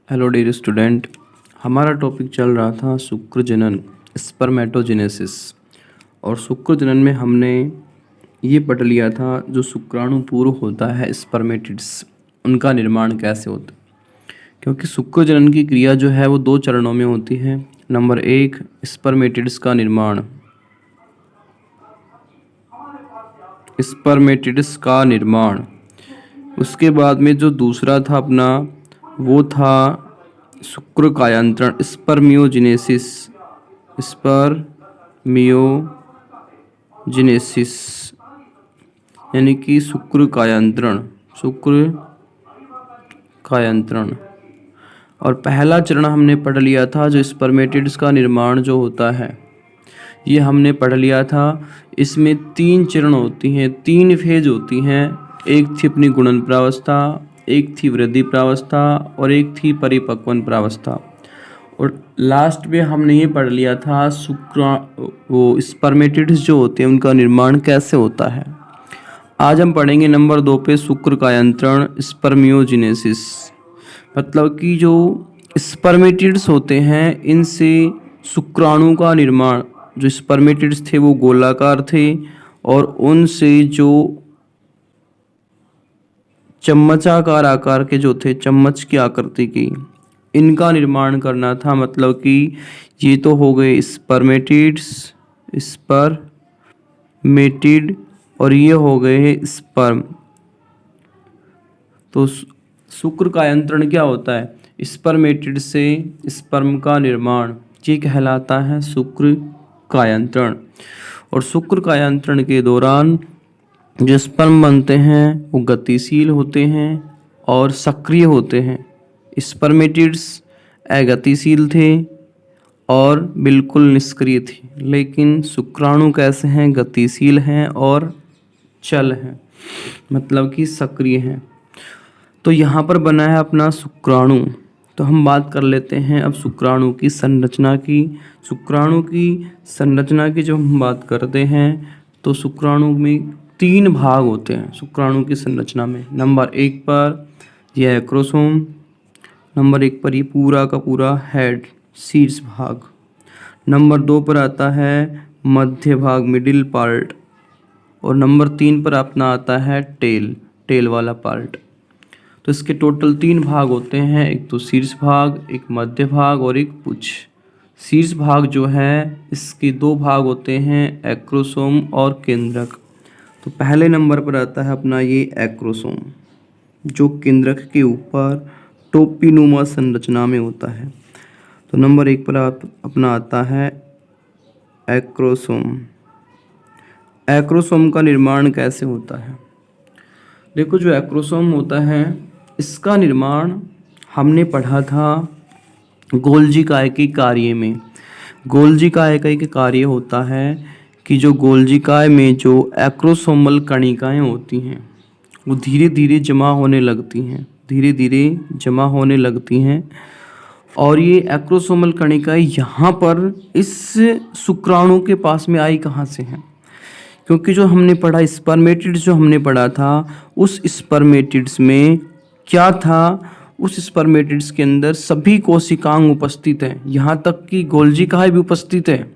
Hello dear student. हमारा topic चल रहा था शुक्र जनन, स्पर्मेटोजेनेसिस। और शुक्र जनन में हमने ये पढ़ लिया था जो शुक्राणु पूर्व होता है स्पर्मेटिड्स, उनका निर्माण कैसे होता है। क्योंकि शुक्र जनन की क्रिया जो है वो 2 चरणों में होती है। नंबर 1 स्पर्मेटिड्स का निर्माण, स्पर्मेटिड्स का निर्माण। उसके बाद में जो दूसरा था अपना वो था शुक्र कायांतरण, स्पर्मियोजेनेसिस, स्पर्मियोजेनेसिस यानी कि शुक्र कायांतरण, शुक्र कायांतरण। और पहला चरण हमने पढ़ लिया था जो स्पर्मेटिड्स का निर्माण जो होता है, ये हमने पढ़ लिया था। इसमें 3 चरण होती हैं, 3 फेज होती हैं। एक थी अपनी गुणन प्रावस्था, एक थी वृद्धि प्रावस्था और एक थी परिपक्वन प्रावस्था। और लास्ट में हमने ये पढ़ लिया था वो स्पर्मेटिड्स जो होते हैं उनका निर्माण कैसे होता है। आज हम पढ़ेंगे नंबर 2 पे शुक्र कायांतरण, स्पर्मियोजेनेसिस। मतलब कि जो स्पर्मेटिड्स होते हैं इनसे शुक्राणु का निर्माण, जो स्पर्मेटिड्स थे वो गोलाकार थे और उनसे जो चम्मचाकार आकार के जो थे, चम्मच की आकृति की, इनका निर्माण करना था। मतलब कि ये तो हो गए स्पर्मेटिड्स, स्पर्मेटिड, और ये हो गए स्पर्म। तो शुक्र कायांतरण क्या होता है? स्पर्मेटिड से स्पर्म का निर्माण, ये कहलाता है शुक्र कायांतरण। और शुक्र कायांतरण के दौरान जो स्पर्म बनते हैं वो गतिशील होते हैं और सक्रिय होते हैं। स्पर्मेटिड्स अगतिशील थे और बिल्कुल निष्क्रिय थे, लेकिन शुक्राणु कैसे हैं? गतिशील हैं और चल हैं, मतलब कि सक्रिय हैं। तो यहाँ पर बना है अपना शुक्राणु। तो हम बात कर लेते हैं अब शुक्राणु की संरचना की। शुक्राणु की संरचना की जब हम बात करते हैं तो शुक्राणु में 3 भाग होते हैं। शुक्राणु की संरचना में नंबर 1 पर यह एक्रोसोम, नंबर 1 पर ये पूरा का पूरा हेड, शीर्ष भाग। नंबर 2 पर आता है मध्य भाग, मिडिल पार्ट। और नंबर 3 पर अपना आता है टेल वाला पार्ट। तो इसके टोटल 3 भाग होते हैं, एक तो शीर्ष भाग, एक मध्य भाग और एक पुच्छ। शीर्ष भाग जो है इसके 2 भाग होते हैं, एक्रोसोम और केंद्रक। तो पहले नंबर पर आता है अपना ये एक्रोसोम, जो केंद्रक के ऊपर टोपीनुमा संरचना में होता है। तो नंबर 1 पर अपना आता है एक्रोसोम। एक्रोसोम का निर्माण कैसे होता है? देखो, जो एक्रोसोम होता है इसका निर्माण हमने पढ़ा था गोल्जी काय के कार्य में। गोल्जी काय का एक कार्य होता है कि जो गोल्जी काय में जो एक्रोसोमल कणिकाएं होती हैं वो धीरे धीरे जमा होने लगती हैं, और ये एक्रोसोमल कणिकाएं यहाँ पर इस शुक्राणु के पास में आई कहाँ से हैं? क्योंकि जो हमने पढ़ा स्पर्मेटिड्स जो हमने पढ़ा था, उस स्पर्मेटिड्स में क्या था? उस स्पर्मेटिड्स के अंदर सभी कोशिकांग उपस्थित हैं, यहाँ तक कि गोल्जिकाय भी उपस्थित है।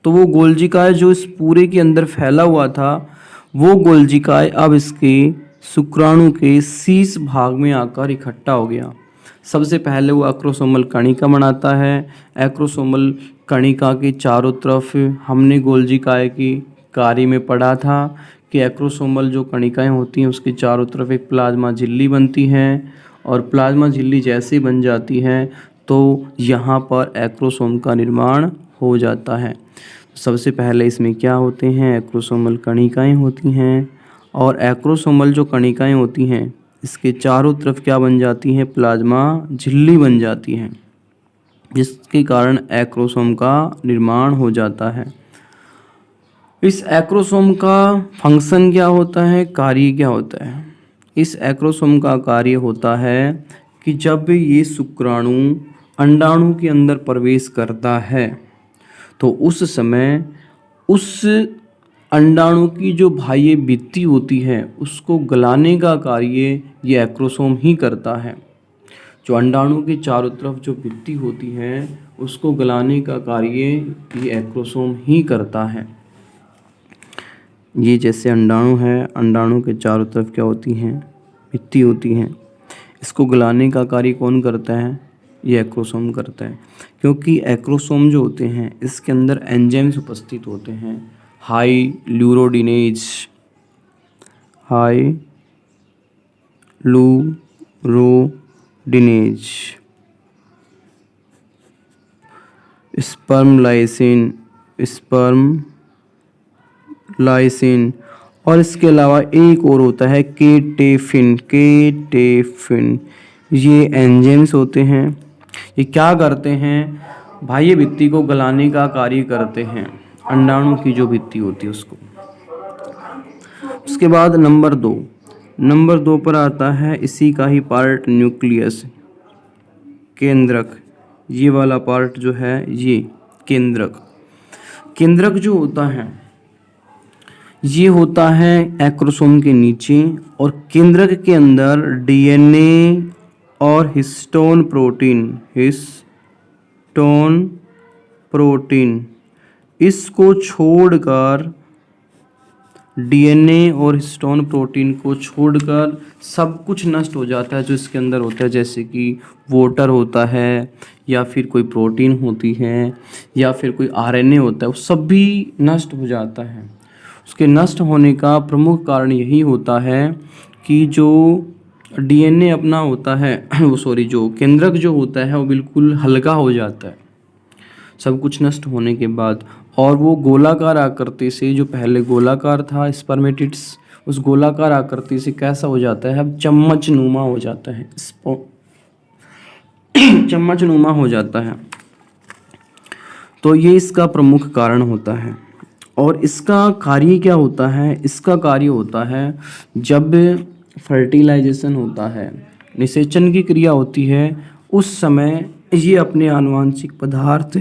तो वो गोल्जिकाय जो इस पूरे के अंदर फैला हुआ था, वो गोल्जिकाय अब इसके शुक्राणु के शीर्ष भाग में आकर इकट्ठा हो गया। सबसे पहले वो एक्रोसोमल कणिका बनाता है। एक्रोसोमल कणिका के चारों तरफ हमने गोल्जिकाय की कार्य में पढ़ा था कि एक्रोसोमल जो कणिकाएं होती हैं उसके चारों तरफ एक प्लाज्मा झिल्ली बनती है, और प्लाज्मा झिल्ली जैसे बन जाती है तो यहाँ पर एक्रोसोम का निर्माण हो जाता है। सबसे पहले इसमें क्या होते हैं? एक्रोसोमल कणिकाएं होती हैं, और एक्रोसोमल जो कणिकाएं होती हैं इसके चारों तरफ क्या बन जाती हैं? प्लाज्मा झिल्ली बन जाती हैं, जिसके कारण एक्रोसोम का निर्माण हो जाता है। इस एक्रोसोम का फंक्शन क्या होता है? कार्य क्या होता है? इस एक्रोसोम का कार्य होता है कि जब ये शुक्राणु अंडाणु के अंदर प्रवेश करता है तो उस समय उस अंडाणु की जो बाह्य भित्ति होती है उसको गलाने का कार्य ये एक्रोसोम ही करता है। जो अंडाणु के चारों तरफ जो भित्ति होती है उसको गलाने का कार्य ये एक्रोसोम ही करता है। ये जैसे अंडाणु है, अंडाणु के चारों तरफ क्या होती हैं, भित्ति होती हैं। इसको गलाने का कार्य कौन करता है, ये एक्रोसोम करता है। क्योंकि एक्रोसोम जो होते हैं इसके अंदर एंजाइम्स उपस्थित होते हैं, हाइल्यूरोडिनेज, हाइल्यूरोडिनेज, स्पर्म लाइसिन, और इसके अलावा एक और होता है केटेफिन। ये एंजाइम्स होते हैं। ये क्या करते हैं भाई, ये भित्ति को गलाने का कार्य करते हैं, अंडाणु की जो भित्ति होती है उसको। उसके बाद नंबर दो पर आता है इसी का ही पार्ट न्यूक्लियस, केंद्रक। ये वाला पार्ट जो है ये केंद्रक जो होता है ये होता है एक्रोसोम के नीचे, और केंद्रक के अंदर डीएनए और हिस्टोन प्रोटीन इसको छोड़कर, डीएनए और हिस्टोन प्रोटीन को छोड़कर सब कुछ नष्ट हो जाता है जो इसके अंदर होता है। जैसे कि वोटर होता है, या फिर कोई प्रोटीन होती है, या फिर कोई आरएनए होता है, वो सब भी नष्ट हो जाता है। उसके नष्ट होने का प्रमुख कारण यही होता है कि जो डीएनए अपना होता है जो केंद्रक जो होता है वो बिल्कुल हल्का हो जाता है सब कुछ नष्ट होने के बाद, और वो गोलाकार आकृति से, जो पहले गोलाकार था स्पर्मेटिड्स, उस गोलाकार आकृति से कैसा हो जाता है, अब चम्मचनुमा हो जाता है, चम्मचनुमा हो जाता है। तो ये इसका प्रमुख कारण होता है। और इसका कार्य क्या होता है, इसका कार्य होता है जब फर्टिलाइजेशन होता है, निषेचन की क्रिया होती है, उस समय ये अपने आनुवांशिक पदार्थ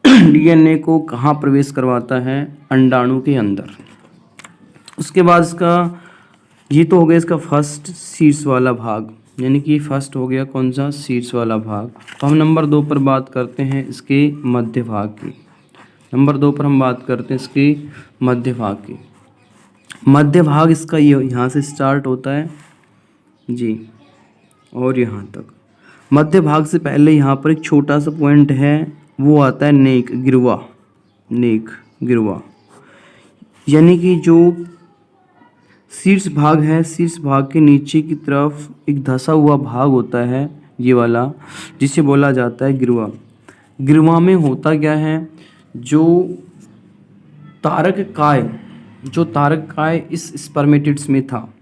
डीएनए को कहाँ प्रवेश करवाता है, अंडाणु के अंदर। उसके बाद इसका, ये तो हो गया इसका फर्स्ट शीर्ष वाला भाग, यानी कि फर्स्ट हो गया कौन सा, शीर्ष वाला भाग। तो हम नंबर 2 पर बात करते हैं इसके मध्य भाग की। नंबर 2 पर हम बात करते हैं इसके मध्य भाग की। मध्य भाग इसका ये यहाँ से स्टार्ट होता है जी, और यहाँ तक। मध्य भाग से पहले यहाँ पर एक छोटा सा पॉइंट है, वो आता है नेक गिरवा, यानी कि जो शीर्ष भाग है, शीर्ष भाग के नीचे की तरफ एक धंसा हुआ भाग होता है ये वाला, जिसे बोला जाता है गिरवा। गिरवा में होता क्या है, जो तारक काय इस स्पर्मेटिड्स में था,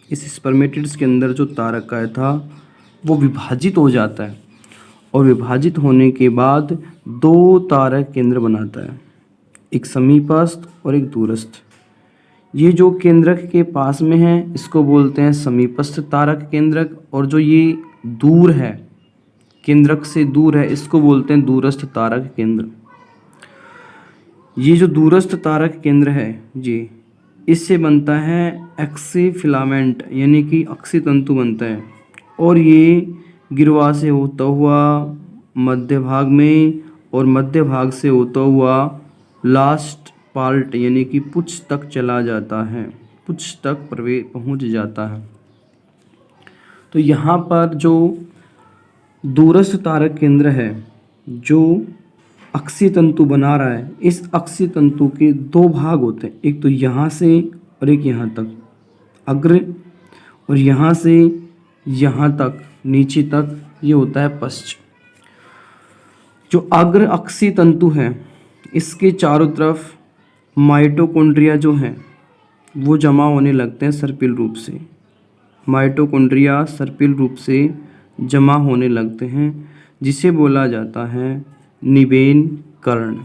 इस स्पर्मेटिड्स के अंदर जो तारक काय था वो विभाजित हो जाता है, और विभाजित होने के बाद 2 तारक केंद्र बनाता है, एक समीपस्थ और एक दूरस्थ। ये जो केंद्रक के पास में है इसको बोलते हैं समीपस्थ तारक केंद्रक, और जो ये दूर है, केंद्रक से दूर है, इसको बोलते हैं दूरस्थ तारक केंद्र। ये जो दूरस्थ तारक केंद्र है जी, इससे बनता है एक्सी फिलामेंट, यानी कि अक्षी तंतु बनता है, और ये गिरवा से होता हुआ मध्य भाग में, और मध्य भाग से होता हुआ लास्ट पार्ट यानी कि पुच्छ तक चला जाता है, पुच्छ तक पहुंच जाता है। तो यहाँ पर जो दूरस्थ तारक केंद्र है जो अक्षीय तंतु बना रहा है, इस अक्षीय तंतु के 2 भाग होते हैं, एक तो यहाँ से और एक यहाँ तक, अग्र, और यहाँ से यहाँ तक नीचे तक ये होता है पश्च। जो अग्र अक्षीय तंतु है इसके चारों तरफ माइटोकॉन्ड्रिया जो हैं वो जमा होने लगते हैं सर्पिल रूप से, माइटोकॉन्ड्रिया सर्पिल रूप से जमा होने लगते हैं, जिसे बोला जाता है निवेनकरण।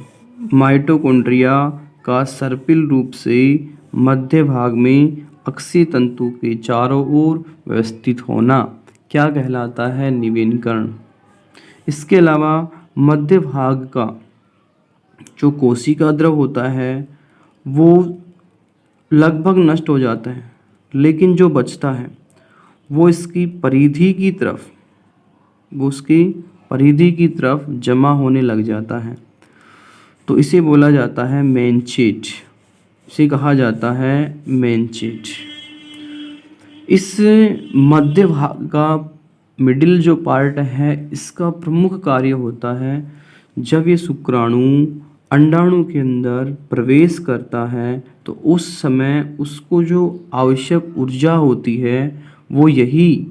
माइटोकॉन्ड्रिया का सर्पिल रूप से मध्य भाग में अक्षीय तंतु के चारों ओर व्यवस्थित होना क्या कहलाता है, निवेनकरण। इसके अलावा मध्य भाग का जो कोशिका द्रव होता है वो लगभग नष्ट हो जाता है, लेकिन जो बचता है वो इसकी परिधि की तरफ वो उसकी परिधि की तरफ जमा होने लग जाता है, तो इसे बोला जाता है मेनचेट। इसे कहा जाता है मेनचेट। इस मध्य भाग का मिडिल जो पार्ट है, इसका प्रमुख कार्य होता है जब ये शुक्राणु अंडाणु के अंदर प्रवेश करता है तो उस समय उसको जो आवश्यक ऊर्जा होती है वो यही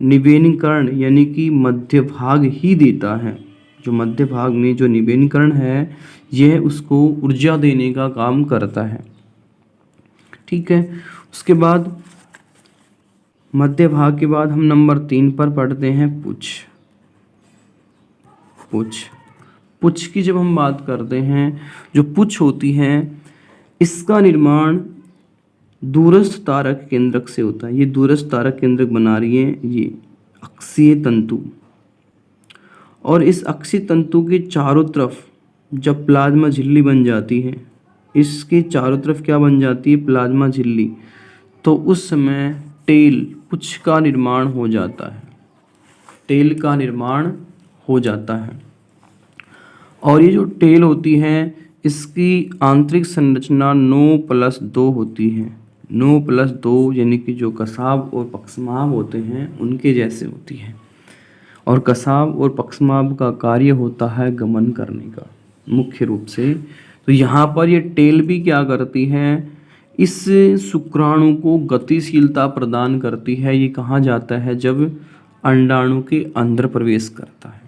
निवेनीकरण यानी कि मध्य भाग ही देता है। जो मध्य भाग में जो निवेनीकरण है यह उसको ऊर्जा देने का काम करता है। ठीक है, उसके बाद मध्य भाग के बाद हम नंबर 3 पर पढ़ते हैं पुच्छ। पुच्छ की जब हम बात करते हैं, जो पुच्छ होती है इसका निर्माण दूरस्थ तारक केंद्रक से होता है। ये दूरस्थ तारक केंद्रक बना रही है ये अक्षीय तंतु, और इस अक्षीय तंतु के चारों तरफ जब प्लाज्मा झिल्ली बन जाती है, इसके चारों तरफ क्या बन जाती है, प्लाज्मा झिल्ली, तो उस समय टेल पुच्छ का निर्माण हो जाता है। टेल का निर्माण हो जाता है। और ये जो टेल होती है इसकी आंतरिक संरचना 9+2 होती है। 9+2 यानी कि जो कसाब और पक्ष्माभ होते हैं उनके जैसे होती है। और कसाब और पक्ष्माभ का कार्य होता है गमन करने का मुख्य रूप से। तो यहाँ पर ये टेल भी क्या करती है, इस शुक्राणु को गतिशीलता प्रदान करती है। ये कहाँ जाता है, जब अंडाणु के अंदर प्रवेश करता है।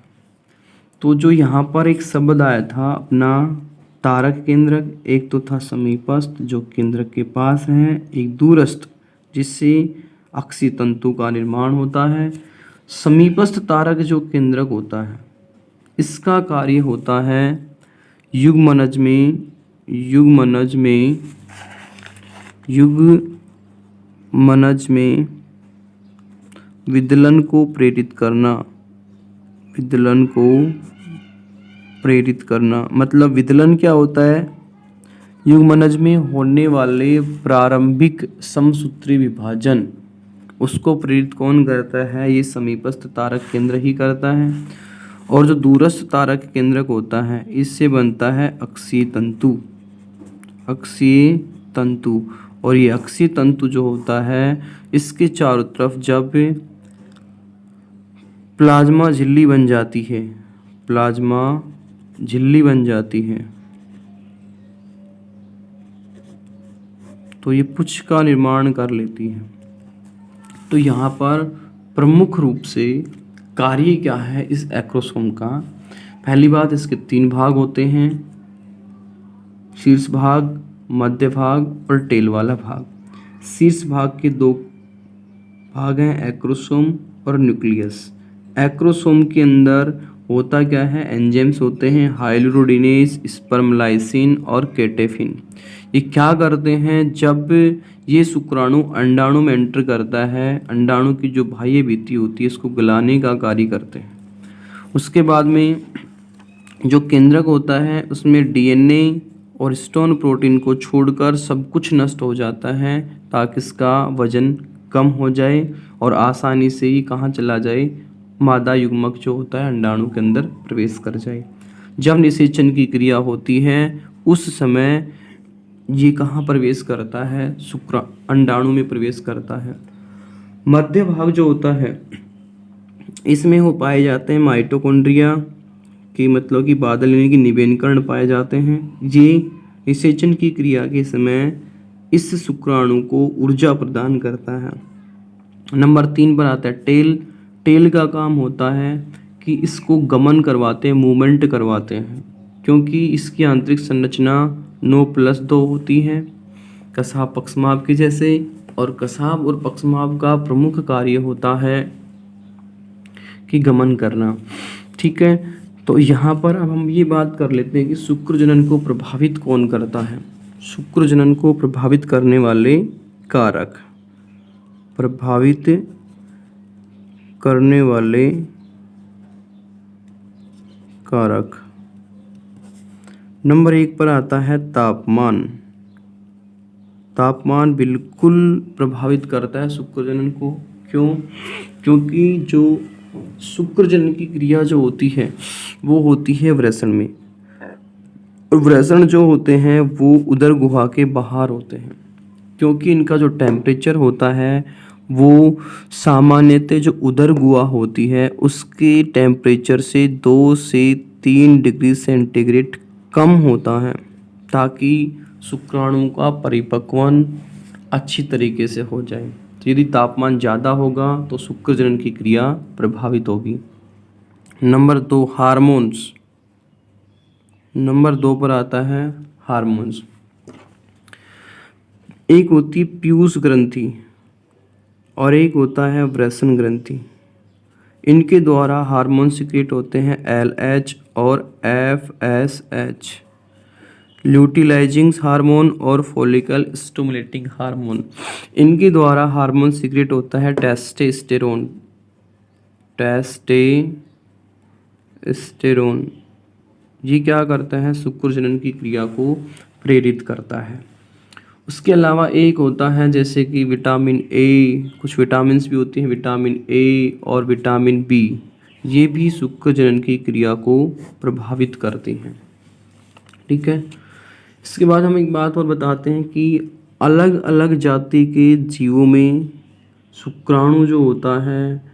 तो जो यहाँ पर एक शब्द आया था अपना तारक केंद्रक, एक तो था समीपस्थ जो केंद्रक के पास है, एक दूरस्थ जिससे अक्षीय तंतु का निर्माण होता है। समीपस्थ तारक जो केंद्रक होता है इसका कार्य होता है युग्मनज में विदलन को प्रेरित करना। मतलब विदलन क्या होता है, युग्मनज में होने वाले प्रारंभिक समसूत्री विभाजन, उसको प्रेरित कौन करता है, ये समीपस्थ तारक केंद्र ही करता है। और जो दूरस्थ तारक केंद्रक होता है इससे बनता है अक्षीय तंतु। और ये अक्षीय तंतु जो होता है इसके चारों तरफ जब प्लाज्मा झिल्ली बन जाती है तो ये पुच्छ का निर्माण कर लेती है। तो यहाँ पर प्रमुख रूप से कार्य क्या है इस एक्रोसोम का। पहली बात, इसके 3 भाग होते हैं, शीर्ष भाग, मध्य भाग और टेल वाला भाग। शीर्ष भाग के 2 भाग हैं, एक्रोसोम और न्यूक्लियस। एक्रोसोम के अंदर होता क्या है, एंजाइम्स होते हैं, हाइलुरोडिनेज, स्पर्मलाइसिन और केटेफिन। ये क्या करते हैं, जब ये शुक्राणु अंडाणु में एंटर करता है, अंडाणु की जो बाह्य भित्ति होती है इसको गलाने का कार्य करते हैं। उसके बाद में जो केंद्रक होता है उसमें डीएनए और हिस्टोन प्रोटीन को छोड़कर सब कुछ नष्ट हो जाता है ताकि इसका वजन कम हो जाए और आसानी से ही कहाँ चला जाए, मादा युग्मक जो होता है अंडाणु के अंदर प्रवेश कर जाए। जब निषेचन की क्रिया होती है उस समय ये कहाँ प्रवेश करता है, अंडाणु में प्रवेश करता है। मध्य भाग जो होता है इसमें हो पाए जाते हैं माइटोकॉन्ड्रिया की, मतलब कि बादल यानी कि निवेनीकरण पाए जाते हैं। ये निषेचन की क्रिया के समय इस शुक्राणु को ऊर्जा प्रदान करता है। नंबर 3 पर आता है टेल। टेल का काम होता है कि इसको गमन करवाते हैं, मूवमेंट करवाते हैं, क्योंकि इसकी आंतरिक संरचना 9+2 होती है कसाब पक्ष्माभ के जैसे। और कसाब और पक्ष्माभ का प्रमुख कार्य होता है कि गमन करना। ठीक है, तो यहाँ पर अब हम ये बात कर लेते हैं कि शुक्र जनन को प्रभावित कौन करता है। शुक्र जनन को प्रभावित करने वाले कारक, प्रभावित करने वाले कारक। नंबर 1 पर आता है तापमान। तापमान बिल्कुल प्रभावित करता है शुक्र जनन को। क्यों? क्योंकि जो शुक्र जनन की क्रिया जो होती है वो होती है वृषण में। वृषण जो होते हैं वो उदर गुहा के बाहर होते हैं, क्योंकि इनका जो टेम्परेचर होता है वो सामान्यतः जो उदर गुहा होती है उसके टेम्परेचर से 2 से 3 डिग्री सेंटीग्रेड कम होता है, ताकि शुक्राणु का परिपक्वन अच्छी तरीके से हो जाए। तो यदि तापमान ज़्यादा होगा तो शुक्र जनन की क्रिया प्रभावित होगी। Number 2 hormones. नंबर 2 पर आता है हार्मोन्स। एक होती है पीयूष ग्रंथि और एक होता है वृषण ग्रंथि। इनके द्वारा हार्मोन सिक्रेट होते हैं LH और FSH, ल्यूटिलाइजिंग हार्मोन और फॉलिकल स्टिमुलेटिंग हार्मोन। इनके द्वारा हार्मोन सिक्रेट होता है टेस्टोस्टेरोन। ये क्या करता है? शुक्र जनन की क्रिया को प्रेरित करता है। उसके अलावा एक होता है जैसे कि विटामिन ए, कुछ विटामिन्स भी होती हैं, विटामिन ए और विटामिन बी, ये भी शुक्र जनन की क्रिया को प्रभावित करते हैं। ठीक है। इसके बाद हम एक बात और बताते हैं कि अलग अलग जाति के जीवों में शुक्राणु जो होता है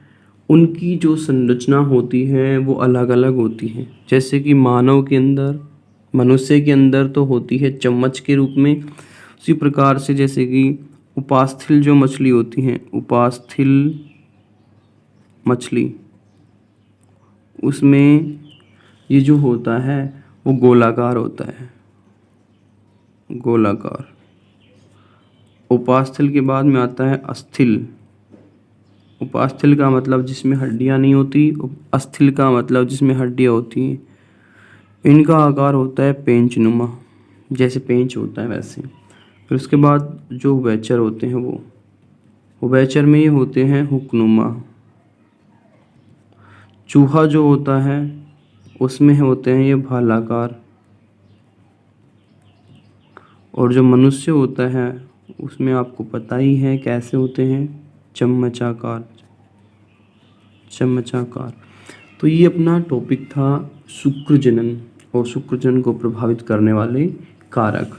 उनकी जो संरचना होती है वो अलग अलग होती है। जैसे कि मानव के अंदर, मनुष्य के अंदर तो होती है चम्मच के रूप में। उसी प्रकार से जैसे कि उपास्थल जो मछली होती हैं, उपास्थल मछली, उसमें ये जो होता है वो गोलाकार होता है, गोलाकार। उपास्थल के बाद में आता है अस्थिल। उपास्थल का मतलब जिसमें हड्डियां नहीं होती, अस्थिल का मतलब जिसमें हड्डियां होती हैं। इनका आकार होता है पेंचनुमा, जैसे पेंच होता है वैसे। फिर उसके बाद जो उभयचर होते हैं वो उभयचर में ये होते हैं हुकनुमा। चूहा जो होता है उसमें होते हैं ये भालाकार, और जो मनुष्य होता है उसमें आपको पता ही है कैसे होते हैं, चम्मचाकार। तो ये अपना टॉपिक था शुक्र जनन और शुक्र जनन को प्रभावित करने वाले कारक।